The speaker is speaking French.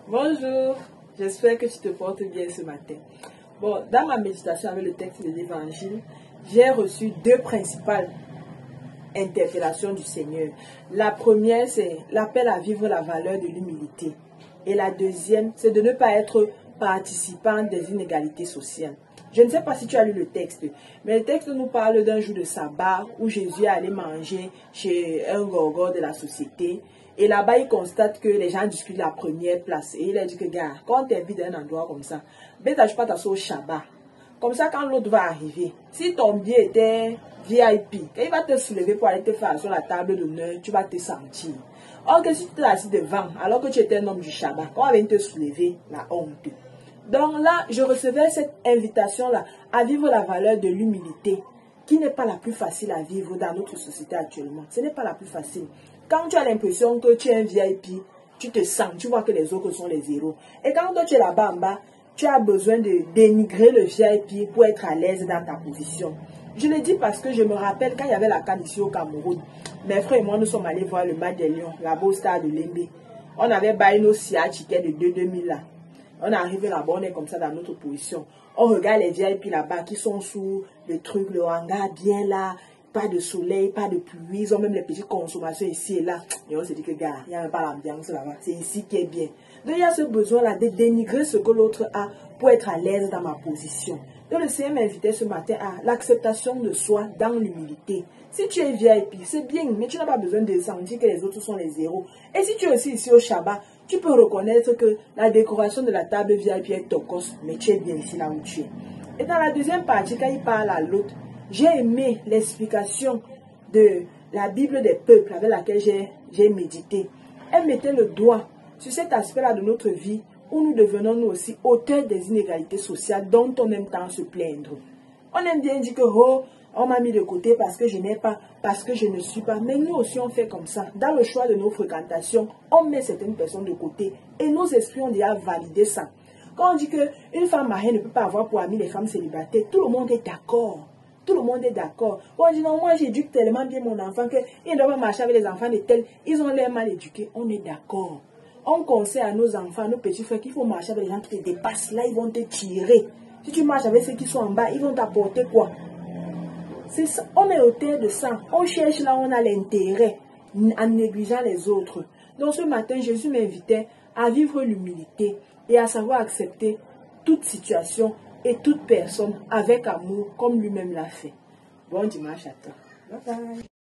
Bonjour, j'espère que tu te portes bien ce matin. Bon, dans ma méditation avec le texte de l'Évangile, j'ai reçu deux principales interpellations du Seigneur. La première, c'est l'appel à vivre la valeur de l'humilité. Et la deuxième, c'est de ne pas être participant des inégalités sociales. Je ne sais pas si tu as lu le texte, mais le texte nous parle d'un jour de sabbat où Jésus est allé manger chez un gorgore de la société. Et là-bas, il constate que les gens discutent la première place. Et il a dit que, gars, quand tu es vide d'un endroit comme ça, ben, t'as pas ta au Shabbat. Comme ça, quand l'autre va arriver, si ton billet était VIP, quand il va te soulever pour aller te faire sur la table d'honneur, tu vas te sentir. Or que si tu t'es assis devant, alors que tu étais un homme du Shabbat, quand on vient te soulever, la honte. Donc là, je recevais cette invitation-là à vivre la valeur de l'humilité, qui n'est pas la plus facile à vivre dans notre société actuellement. Ce n'est pas la plus facile. Quand tu as l'impression que tu es un VIP, tu te sens, tu vois que les autres sont les héros. Et quand toi tu es là-bas en bas, tu as besoin de dénigrer le VIP pour être à l'aise dans ta position. Je le dis parce que je me rappelle quand il y avait la CAN ici au Cameroun, mes frères et moi nous sommes allés voir le match des Lions, la beau stade de Lembe. On avait baillé nos SIA tickets de 2000 là. On est arrivé là-bas, on est comme ça dans notre position. On regarde les VIP là-bas qui sont sous le truc, le hangar bien là. Pas de soleil, pas de pluie, ils ont même les petites consommations ici et là. Et on se dit que, gars, il n'y a même pas l'ambiance là-bas. C'est ici qui est bien. Donc, il y a ce besoin-là de dénigrer ce que l'autre a pour être à l'aise dans ma position. Donc, le Seigneur m'invitait ce matin à l'acceptation de soi dans l'humilité. Si tu es VIP, c'est bien, mais tu n'as pas besoin de sentir que les autres sont les héros. Et si tu es aussi ici au Shabbat, tu peux reconnaître que la décoration de la table VIP est tocos, mais tu es bien ici là où tu es. Et dans la deuxième partie, quand il parle à l'autre, j'ai aimé l'explication de la Bible des peuples avec laquelle j'ai médité. Elle mettait le doigt sur cet aspect-là de notre vie où nous devenons nous aussi auteurs des inégalités sociales dont on aime tant se plaindre. On aime bien dire que oh, on m'a mis de côté parce que je n'ai pas, parce que je ne suis pas. Mais nous aussi on fait comme ça. Dans le choix de nos fréquentations, on met certaines personnes de côté et nos esprits ont déjà validé ça. Quand on dit qu'une femme mariée ne peut pas avoir pour amie les femmes célibataires, tout le monde est d'accord. Tout le monde est d'accord. On dit non, moi j'éduque tellement bien mon enfant qu'il ne doit pas marcher avec les enfants de tels. Ils ont l'air mal éduqués. On est d'accord. On conseille à nos enfants, à nos petits frères qu'il faut marcher avec les gens qui te dépassent. Là, ils vont te tirer. Si tu marches avec ceux qui sont en bas, ils vont t'apporter quoi? C'est ça. On est auteur de ça. On cherche là où on a l'intérêt en négligeant les autres. Donc ce matin, Jésus m'invitait à vivre l'humilité et à savoir accepter toute situation et toute personne avec amour comme lui-même l'a fait. Bon dimanche à toi. Bye bye.